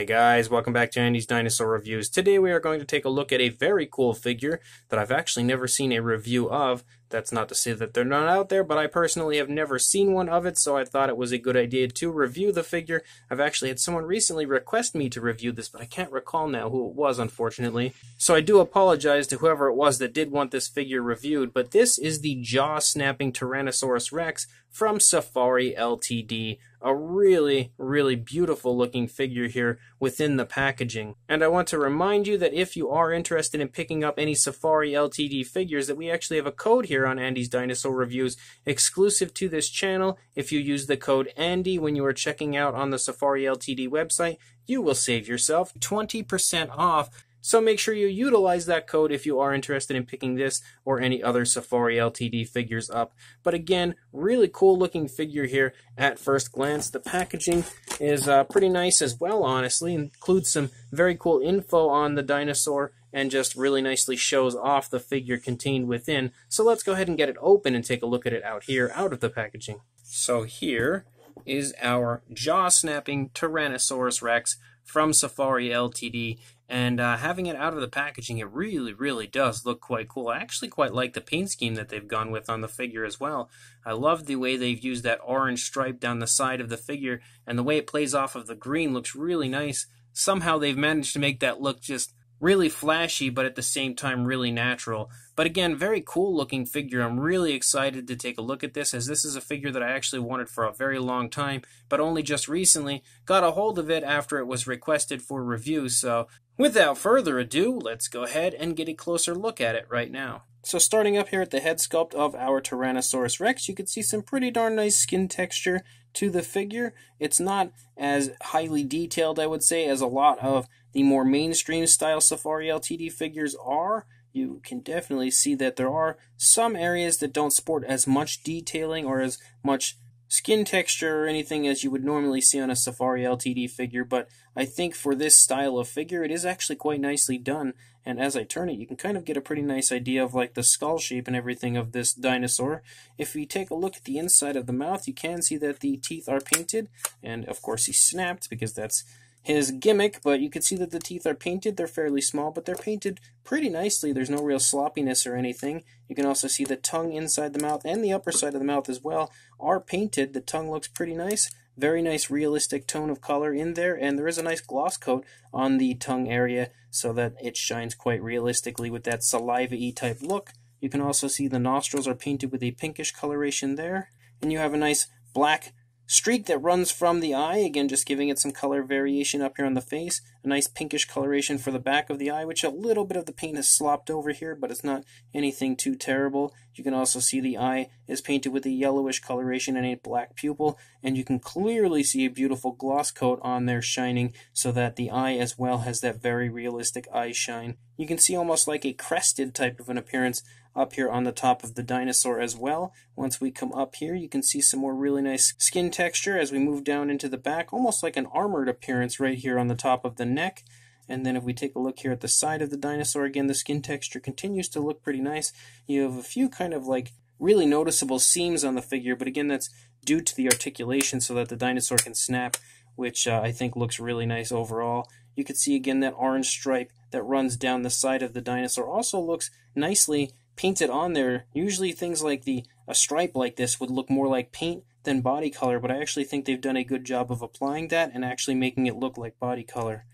Hey guys, welcome back to Andy's Dinosaur Reviews. Today we are going to take a look at a very cool figure that I've actually never seen a review of. That's not to say that they're not out there, but I personally have never seen one of it, so I thought it was a good idea to review the figure. I've actually had someone recently request me to review this, but I can't recall now who it was, unfortunately. So I do apologize to whoever it was that did want this figure reviewed, but this is the jaw-snapping Tyrannosaurus Rex from Safari LTD. A really, really beautiful looking figure here within the packaging. And I want to remind you that if you are interested in picking up any Safari LTD figures, that we actually have a code here on Andy's Dinosaur Reviews exclusive to this channel. If you use the code ANDY when you are checking out on the Safari LTD website, you will save yourself 20% off. So make sure you utilize that code if you are interested in picking this or any other Safari LTD figures up. But again, really cool looking figure here at first glance. The packaging is pretty nice as well, honestly. Includes some very cool info on the dinosaur and just really nicely shows off the figure contained within. So let's go ahead and get it open and take a look at it out here, out of the packaging. So here is our jaw-snapping Tyrannosaurus Rex from Safari LTD. And having it out of the packaging, it really, really does look quite cool. I actually quite like the paint scheme that they've gone with on the figure as well. I love the way they've used that orange stripe down the side of the figure, and the way it plays off of the green looks really nice. Somehow they've managed to make that look just really flashy, but at the same time really natural. But again, very cool looking figure. I'm really excited to take a look at this, as this is a figure that I actually wanted for a very long time, but only just recently got a hold of it after it was requested for review. So without further ado, let's go ahead and get a closer look at it right now. So starting up here at the head sculpt of our Tyrannosaurus Rex, you can see some pretty darn nice skin texture to the figure. It's not as highly detailed, I would say, as a lot of the more mainstream style Safari LTD figures are. You can definitely see that there are some areas that don't sport as much detailing or as much skin texture or anything as you would normally see on a Safari LTD figure, but I think for this style of figure it is actually quite nicely done. And as I turn it, you can kind of get a pretty nice idea of like the skull shape and everything of this dinosaur. If we take a look at the inside of the mouth, you can see that the teeth are painted, and of course he snapped because that's his gimmick, but you can see that the teeth are painted. They're fairly small, but they're painted pretty nicely. There's no real sloppiness or anything. You can also see the tongue inside the mouth and the upper side of the mouth as well are painted. The tongue looks pretty nice. Very nice realistic tone of color in there, and there is a nice gloss coat on the tongue area so that it shines quite realistically with that saliva-y type look. You can also see the nostrils are painted with a pinkish coloration there, and you have a nice black streak that runs from the eye, again just giving it some color variation up here on the face. A nice pinkish coloration for the back of the eye, which a little bit of the paint has slopped over here, but it's not anything too terrible. You can also see the eye is painted with a yellowish coloration and a black pupil, and you can clearly see a beautiful gloss coat on there shining so that the eye as well has that very realistic eye shine. You can see almost like a crested type of an appearance up here on the top of the dinosaur as well. Once we come up here, you can see some more really nice skin texture as we move down into the back, almost like an armored appearance right here on the top of the neck. And then if we take a look here at the side of the dinosaur, again, the skin texture continues to look pretty nice. You have a few kind of like really noticeable seams on the figure, but again, that's due to the articulation so that the dinosaur can snap, which I think looks really nice overall. You can see again that orange stripe that runs down the side of the dinosaur also looks nicely painted on there. Usually things like a stripe like this would look more like paint than body color, but I actually think they've done a good job of applying that and actually making it look like body color.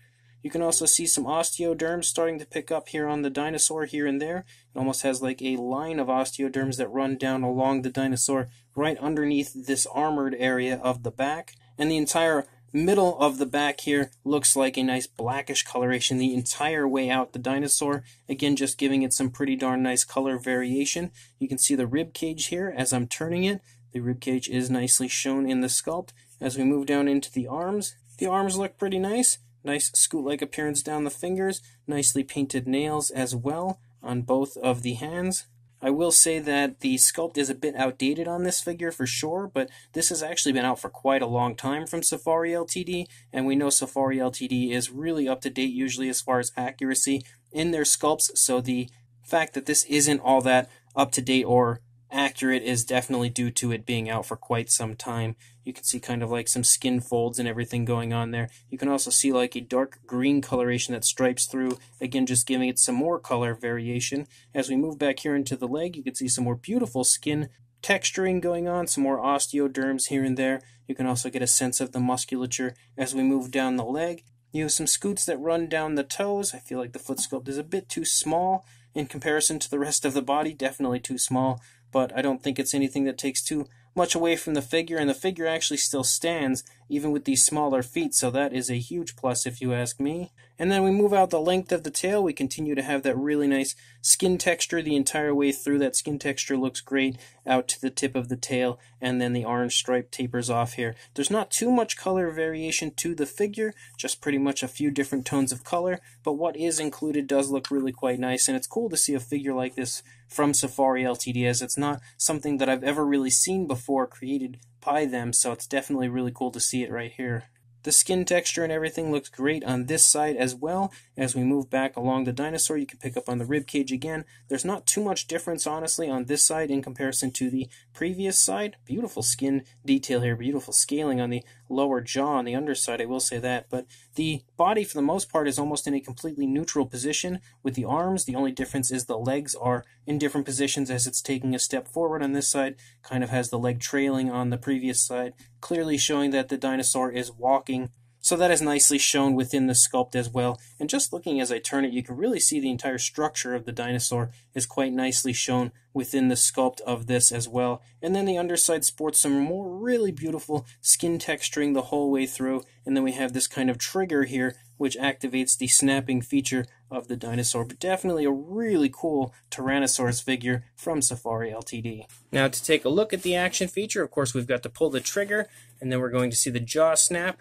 You can also see some osteoderms starting to pick up here on the dinosaur here and there. It almost has like a line of osteoderms that run down along the dinosaur right underneath this armored area of the back. And the entire middle of the back here looks like a nice blackish coloration the entire way out the dinosaur. Again, just giving it some pretty darn nice color variation. You can see the rib cage here as I'm turning it. The rib cage is nicely shown in the sculpt. As we move down into the arms look pretty nice. Nice scoot-like appearance down the fingers. Nicely painted nails as well on both of the hands. I will say that the sculpt is a bit outdated on this figure for sure, but this has actually been out for quite a long time from Safari LTD, and we know Safari LTD is really up to date usually as far as accuracy in their sculpts, so the fact that this isn't all that up to date or accurate is definitely due to it being out for quite some time. You can see kind of like some skin folds and everything going on there. You can also see like a dark green coloration that stripes through, again just giving it some more color variation. As we move back here into the leg, you can see some more beautiful skin texturing going on, some more osteoderms here and there. You can also get a sense of the musculature as we move down the leg. You have some scoots that run down the toes. I feel like the foot sculpt is a bit too small in comparison to the rest of the body, definitely too small, but I don't think it's anything that takes too much away from the figure, and the figure actually still stands even with these smaller feet, so that is a huge plus if you ask me. And then we move out the length of the tail. We continue to have that really nice skin texture the entire way through. That skin texture looks great out to the tip of the tail, and then the orange stripe tapers off here. There's not too much color variation to the figure, just pretty much a few different tones of color, but what is included does look really quite nice, and it's cool to see a figure like this from Safari LTD, as it's not something that I've ever really seen before created by them, so it's definitely really cool to see it right here. The skin texture and everything looks great on this side as well. As we move back along the dinosaur, you can pick up on the rib cage again. There's not too much difference, honestly, on this side in comparison to the previous side. Beautiful skin detail here, beautiful scaling on the lower jaw on the underside, I will say that. But the body, for the most part, is almost in a completely neutral position with the arms. The only difference is the legs are in different positions as it's taking a step forward on this side. Kind of has the leg trailing on the previous side, clearly showing that the dinosaur is walking. So that is nicely shown within the sculpt as well. And just looking as I turn it, you can really see the entire structure of the dinosaur is quite nicely shown within the sculpt of this as well. And then the underside sports some more really beautiful skin texturing the whole way through. And then we have this kind of trigger here, which activates the snapping feature of the dinosaur. But definitely a really cool Tyrannosaurus figure from Safari LTD. Now to take a look at the action feature, of course we've got to pull the trigger, and then we're going to see the jaw snap.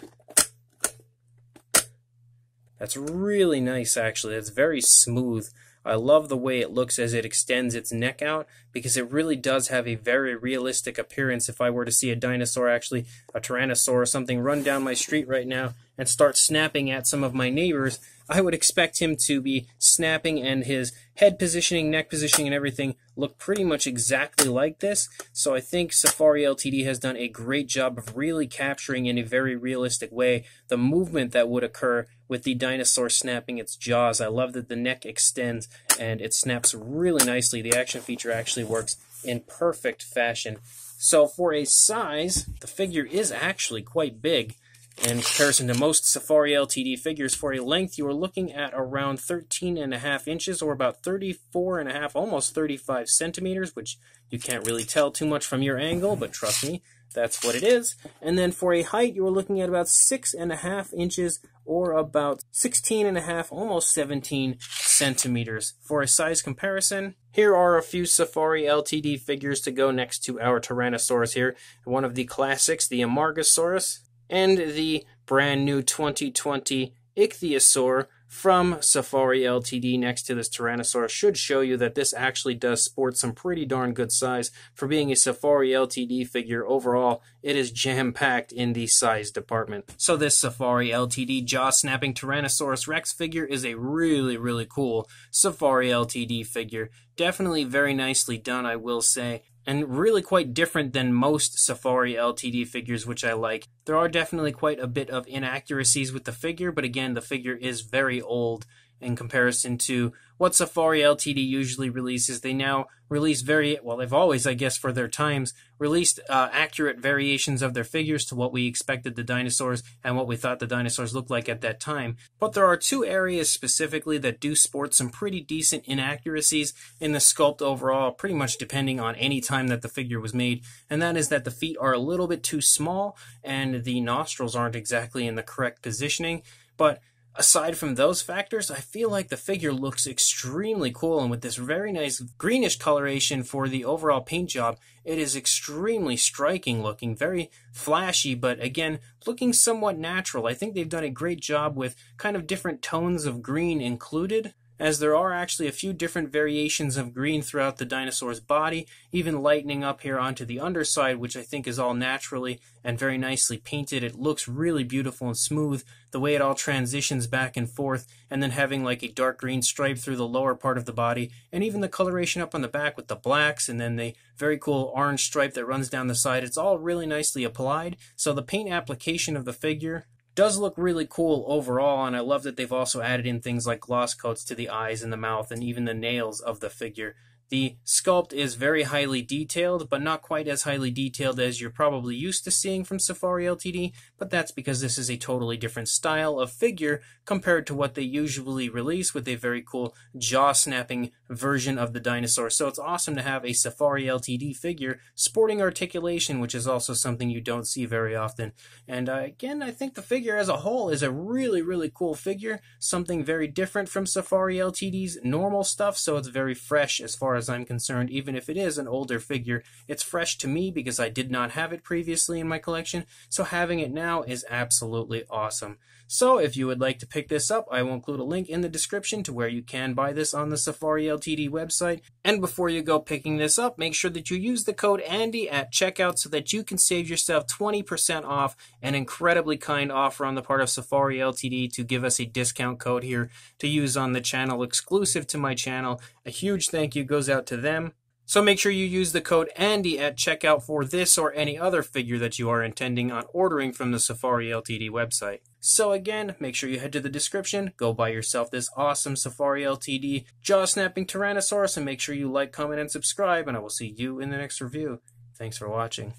That's really nice, actually. That's very smooth. I love the way it looks as it extends its neck out, because it really does have a very realistic appearance. If I were to see a dinosaur, actually a Tyrannosaur or something, run down my street right now and start snapping at some of my neighbors, I would expect him to be snapping, and his head positioning, neck positioning, and everything look pretty much exactly like this. So I think Safari LTD has done a great job of really capturing in a very realistic way the movement that would occur with the dinosaur snapping its jaws. I love that the neck extends and it snaps really nicely. The action feature actually works in perfect fashion. So for a size, the figure is actually quite big in comparison to most Safari LTD figures. For a length, you are looking at around 13.5 inches, or about 34.5, almost 35 centimeters, which you can't really tell too much from your angle, but trust me, that's what it is. And then for a height, you are looking at about 6.5 inches, or about 16.5, almost 17 centimeters. For a size comparison, here are a few Safari LTD figures to go next to our Tyrannosaurus here. One of the classics, the Amargasaurus, and the brand new 2020 Ichthyosaur from Safari LTD next to this Tyrannosaurus should show you that this actually does sport some pretty darn good size. For being a Safari LTD figure overall, it is jam-packed in the size department. So this Safari LTD jaw-snapping Tyrannosaurus Rex figure is a really, really cool Safari LTD figure. Definitely very nicely done, I will say, and really quite different than most Safari LTD figures, which I like. There are definitely quite a bit of inaccuracies with the figure, but again, the figure is very old in comparison to what Safari LTD usually releases. They now release they've always, I guess, for their times, released accurate variations of their figures to what we expected the dinosaurs and what we thought the dinosaurs looked like at that time. But there are two areas specifically that do sport some pretty decent inaccuracies in the sculpt overall, pretty much depending on any time that the figure was made, and that is that the feet are a little bit too small and the nostrils aren't exactly in the correct positioning. But aside from those factors, I feel like the figure looks extremely cool, and with this very nice greenish coloration for the overall paint job, it is extremely striking looking, very flashy, but again, looking somewhat natural. I think they've done a great job with kind of different tones of green included. as there are actually a few different variations of green throughout the dinosaur's body, even lightening up here onto the underside, which I think is all naturally and very nicely painted. It looks really beautiful and smooth, the way it all transitions back and forth, and then having like a dark green stripe through the lower part of the body, and even the coloration up on the back with the blacks, and then the very cool orange stripe that runs down the side. It's all really nicely applied, so the paint application of the figure does look really cool overall, and I love that they've also added in things like gloss coats to the eyes and the mouth and even the nails of the figure. The sculpt is very highly detailed, but not quite as highly detailed as you're probably used to seeing from Safari LTD, but that's because this is a totally different style of figure compared to what they usually release with a very cool jaw-snapping version of the dinosaur. So it's awesome to have a Safari LTD figure sporting articulation, which is also something you don't see very often. And again, I think the figure as a whole is a really, really cool figure, something very different from Safari LTD's normal stuff, so it's very fresh as far as I'm concerned. Even if it is an older figure, it's fresh to me because I did not have it previously in my collection, so having it now is absolutely awesome. So if you would like to pick this up, I will include a link in the description to where you can buy this on the Safari LTD website. And before you go picking this up, make sure that you use the code ANDY at checkout so that you can save yourself 20% off, an incredibly kind offer on the part of Safari LTD to give us a discount code here to use on the channel, exclusive to my channel. A huge thank you goes out to them. So make sure you use the code ANDY at checkout for this or any other figure that you are intending on ordering from the Safari LTD website. So again, make sure you head to the description, go buy yourself this awesome Safari LTD jaw-snapping Tyrannosaurus, and make sure you like, comment, and subscribe, and I will see you in the next review. Thanks for watching.